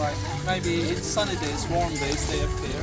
right. Maybe in sunny days, warm days, they appear.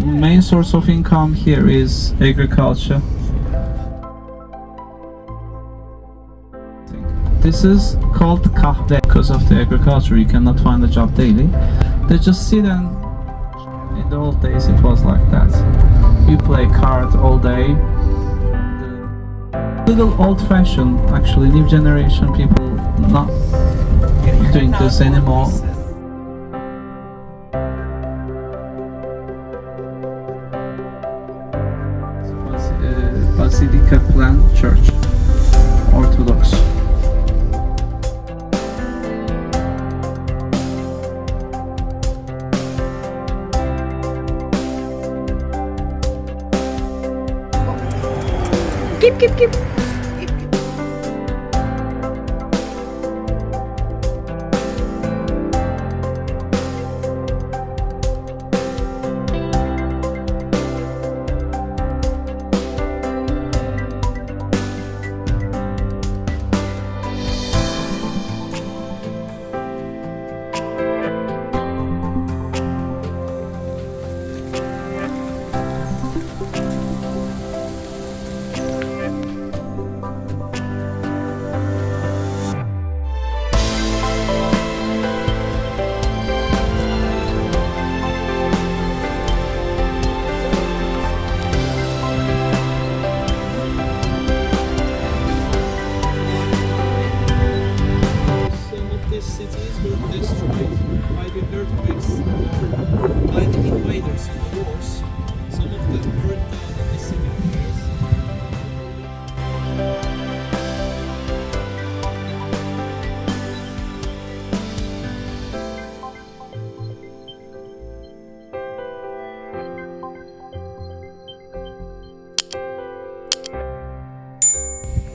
Main source of income here is agriculture. This is called kahve because of the agriculture. You cannot find a job daily. They just sit and in the old days it was like that. You play cards all day. Little old-fashioned, actually. New generation people not doing this anymore. Basilica Plan Church, Orthodox. Keep. Cities were destroyed by the earthquakes, by the invaders in the wars. Some of them burned down in the civil wars.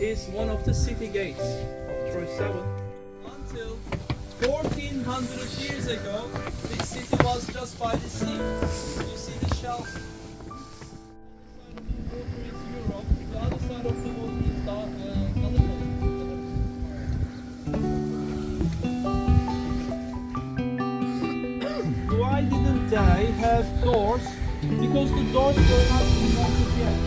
Is one of the city gates of Troy 7. Until 1400 years ago, this city was just by the sea. You see the shelf. The other side of the water is Gallipoli. Why didn't they have doors? Because the doors were not invented yet.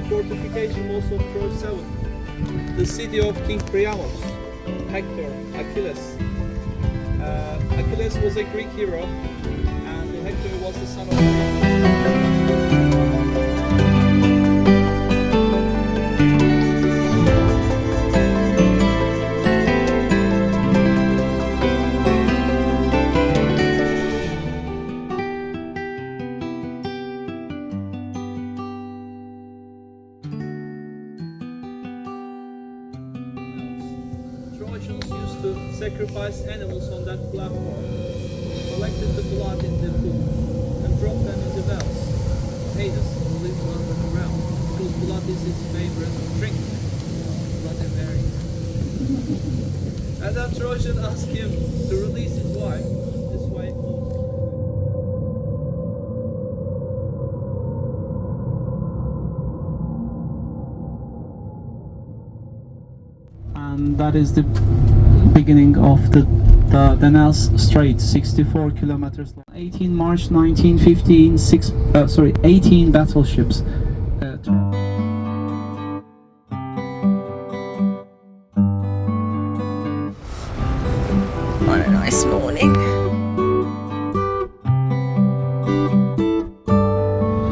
Fortification walls of Troy 7, the city of King Priamos, Hector, Achilles. Achilles was a Greek hero, and Hector was the son of to sacrifice animals on that platform, collected the blood in the pool, and dropped them in the wells. Hades, who lived underground, because blood is his favorite drink. Blood and berry. And then Trojan asked him to release his wife. This wife and that is the beginning of the Danelles Strait, 64 kilometers long. 18 March 1915, 18 battleships. On a nice morning.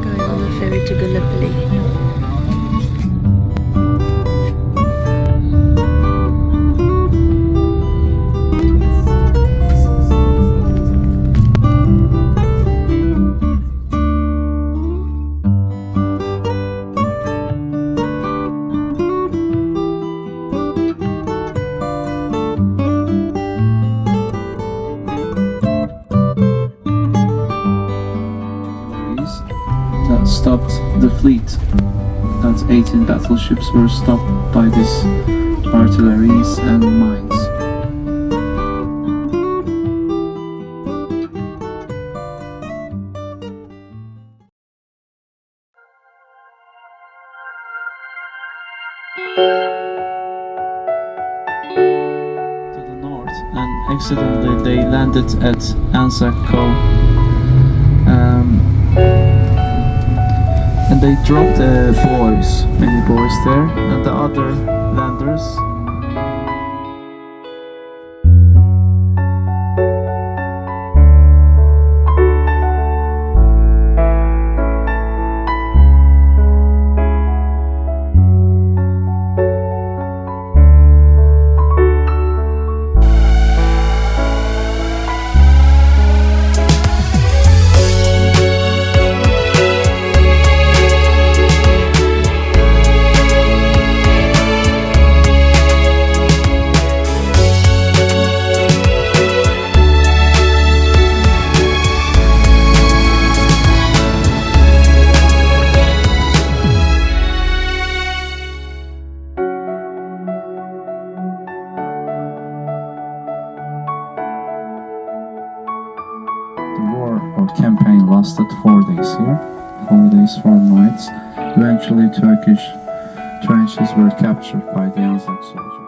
Going on the ferry to Gallipoli. That stopped the fleet. That 18 battleships were stopped by these artilleries and mines. To the north, and accidentally they landed at Anzac Cove. And they dropped many boys there, and the other landers. The war or campaign lasted 4 days here, 4 days, 4 nights. Eventually Turkish trenches were captured by the Anzac soldiers.